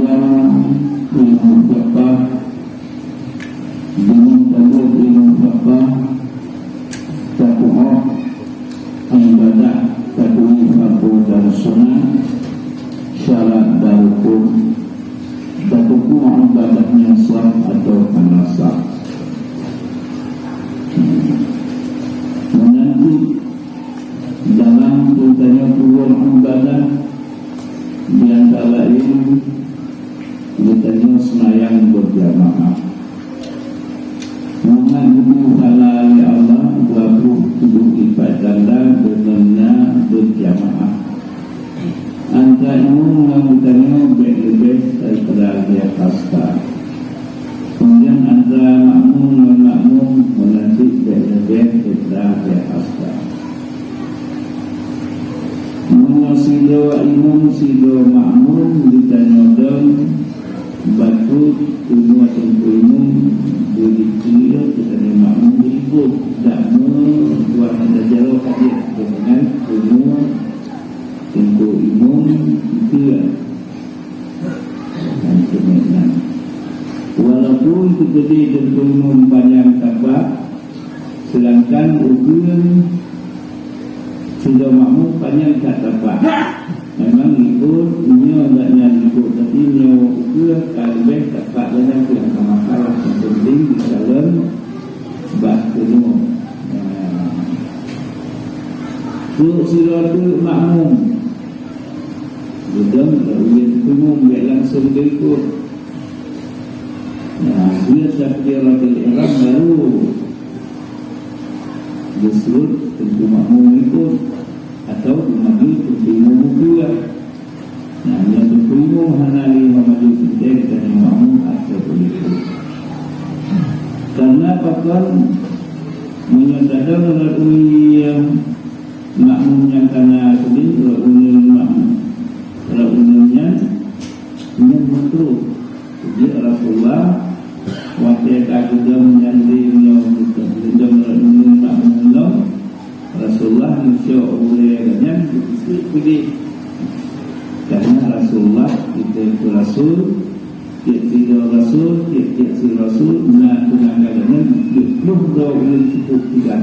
semayang ilmu fiqh, dengan tabur ilmu fiqh, taku'ah ibadah, taku'i fardu dan sunnah, syarat dan rukun, taku'u ibadahnya sah atau sah. Menanti dalam tentang turun ibadah di antara ini ditanya semayang berjamaah. Mengandung halal Allah wabuk tubuh ibadah dengan berjamaah. Antara itu menganggutanya lebih daripada dia pasta. Kemudian antara makmum dan makmum menanti lebih daripada dia pasta. Sido imam sido makmum ditanyodon batu umur tentu imam berikir ditanya makmum berikut tak membuat anda jauh hadir dengan umur tentu imam berikir dan kemudian walaupun terjadi tentu imam banyak tapak sedangkan ukur sudah makmum panjang tak dapat. Memang ikut nyo agaknya ikut, tapi nyo ukur kalbeh dapat dengan yang masalah yang penting di dalam bab penuh. Untuk silatul makmum, sudah ujian penuh dia langsung ikut. Dia takbiratul ihram baru disebut tentu makmum ikut. Atau maju tentu juga. Nah, yang tentu hanali maju kita dan makmum atau begitu. Karena pakar menyatakan melalui makmumnya karena sedih melalui makmum, melalui yang makruh. Jadi Rasulullah waktu juga menjadi sudah melalui makmum Rasulullah insya Allah dengan pilih karena Rasulullah itu Rasul, tidak Rasul, tidak si Rasul, nak tunangkan dengan belum boleh cukup tiga.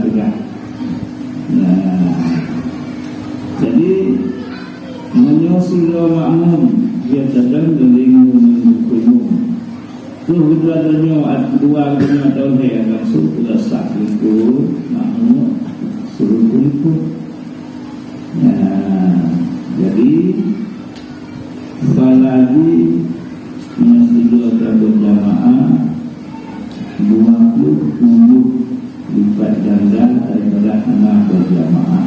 Nah, jadi menyusul makmum dia sedang dengan umum. Tu hujatnya dua tahun dia langsung sudah sah itu makmum. Suruh ikut. Nah, jadi apalagi menyaksikan berjamaah 20 lipat ganda daripada anak berjamaah.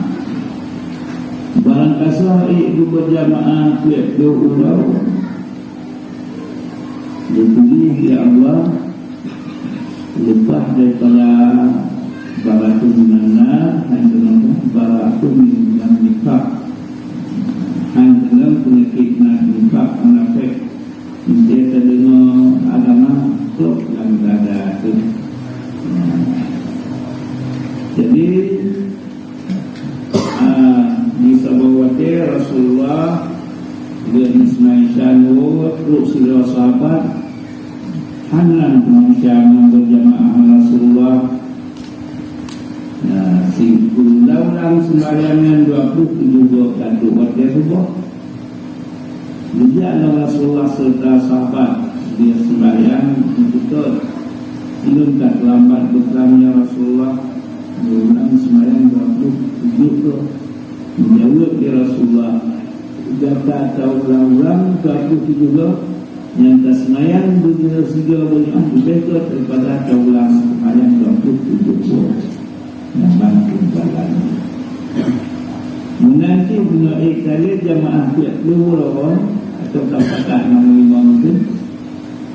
Barang kasar ikut berjamaah tiap 2 tahun. Jadi ya Allah lepas daripada baratul minanna hanya baratul minan nikah hanya penyakit nikah anafek dia terdengar agama klub yang ada itu. Jadi di sabawati Rasulullah dengan Ismail terus sila sahabat hanan manusia berjamaah Rasulullah. Si undang-undang sembahyang 27 kali waktu subuh. Dia Rasulullah serta sahabat dia sembahyang betul. Belum tak lambat berkeramnya Rasulullah undang sembahyang 27 tu. Menjawab dia Rasulullah jika tahu ulang-ulang 27 yang tak sembahyang begitu juga boleh lebih daripada tahu ulang sembahyang 27 yang mampu jalan. Menanti bina kali jamaah tiap luar atau tak nama itu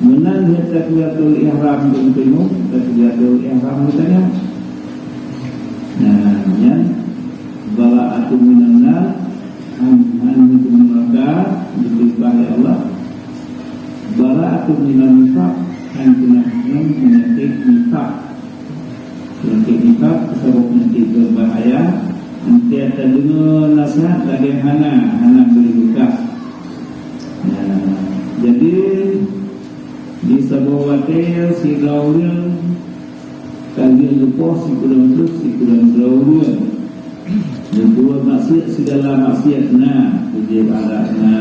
menanti takbiratul ihram dan penuh takbiratul ihram katanya. Nah, yang bara'atu minan nar an neraka diberikan oleh Allah. Bara'atu minan nifaq penyakit nifaq. Penyakit nifaq sebab penyakit berbahaya. Nanti ada dengar nasihat dari hana beri bekas. Jadi di sebuah wadah si launya kalian lupa si kurang terus si kurang launya. Yang dua maksiat segala maksiat wajib adatna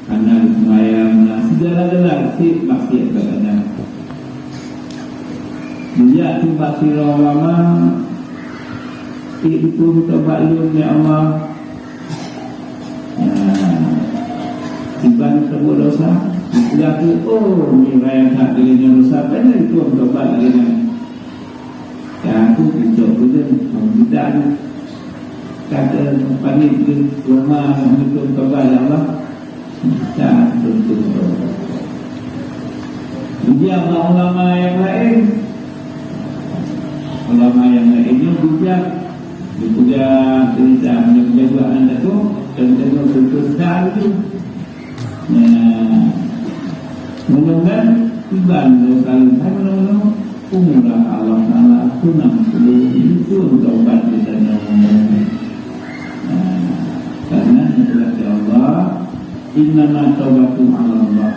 anak semayang segala-gala si maksiat katanya. Dia tu basir ulama itu tabalun ya Allah. Tiba sebut dosa dia tu ni raya tak dirinya dosa kan itu tobat lagi. Ya aku kicau je tidak kata panik ke rumah untuk tobat Allah. Tak betul. Dia ulama yang lain, ulama yang lainnya juga cerita menjaga anda tu dan jaga betul-betul itu. Mudah-mudahan iban kalau saya menolong umrah Allah Taala sunang itu taubat di sana. Karena itulah Allah innama taubatu 'ala Allah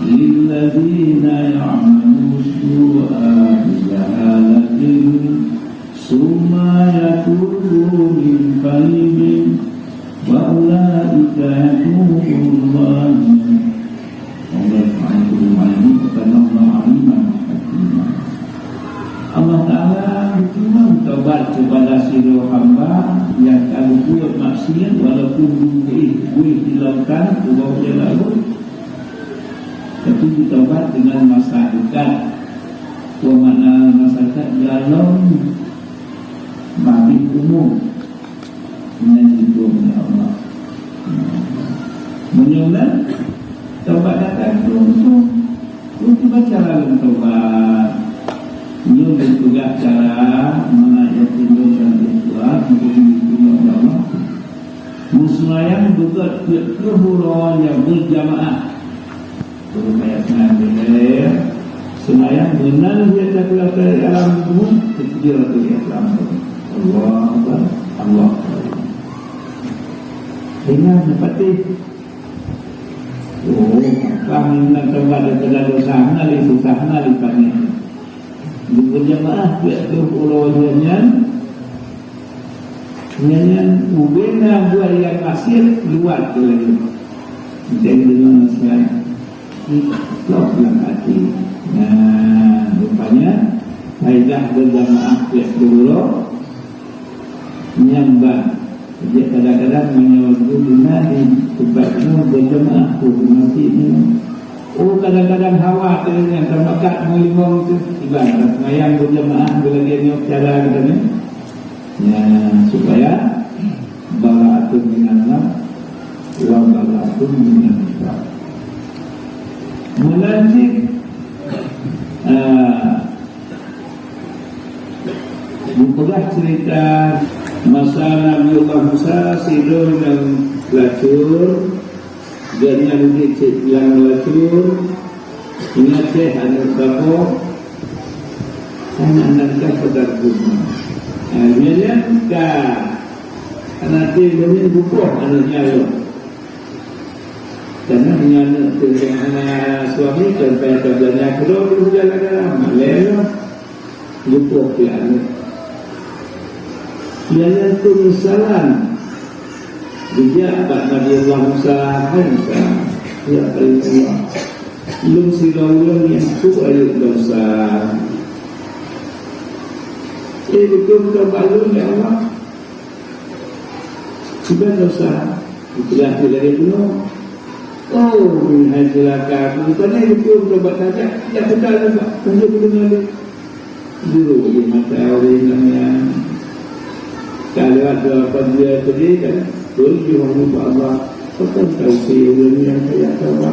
lilladzina ya'malu su'a bijahalatin summa yatubu min qaribin wa ulaika yatubullah Allah Allah Ta'ala berfirman taubat kepada seluruh hamba yang kalau buat maksiat walaupun boleh dilakukan bawah jalan tapi ditaubat dengan masa dekat. Mana masa dekat dalam mabit umum dengan itu Allah menyulat taubat datang untuk baca lalu taubat. Ini juga cara mengajar timbul dan ikhlas untuk menerima Allah. Muslim juga kehuruan yang berjamaah. Berupaya senang semayang benar dia cakap ke alam umum kecil atau Islam. Allah Akbar, Allah. Ingat seperti kami nak coba daripada dosa nali susah nali kami. Berjamaah ke ulawanya nyanyian ubena buat yang masih luar tu lagi. Jadi dengan nasihat lok yang hati. Nah, rupanya faedah berjamaah ke ulo nyambang. Jadi kadang-kadang menyebutkan di tempatnya berjamaah tu masih kadang-kadang hawa yang terbakat melimong itu ibarat mayang berjamaah bila dia nyok cara kita ni ya supaya bala'atun minallah wa bala'atun minallah melanjut bukulah cerita masalah Nabi Musa Sidon dan Lacur. Jadi yang dicek yang melacur ingat saya anak bapa anak-anak pedagang. Dia kan anak dia ini buku anaknya lo. Karena anak anak suami dan payah kalau berjalan dalam Malaysia buku dia anak. Dia itu misalan. Dia abad Nabi Allah Musa Musa ya Allah belum silau yang tu ayat dosa betul kebalun ya Allah sudah dosa itulah dari dulu minhaj celaka bukannya betul berobat saja tidak betul juga tunjuk dengan dulu di mata orang namanya kalau ada apa dia tadi kan berjuang Allah, bukan tahu yang saya tahu.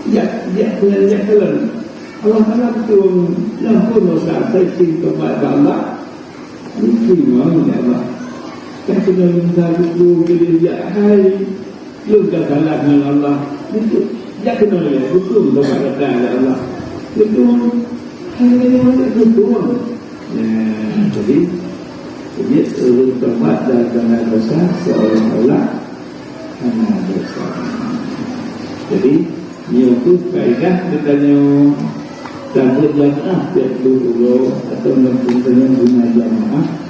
Dia punya jalan. Allah Taala betul yang pun dosa baik kepada Allah. Mungkin mana Allah. Kan sudah minta itu dia hai, lu dah salah dengan Allah. Itu dia kena ya, betul kepada Allah. Betul. Hai mana betul. Jadi dia selalu tempat dan dosa seolah-olah karena dosa. Jadi nyo tu kaidah ditanya tak berjamaah tiap dulu atau misalnya guna jamaah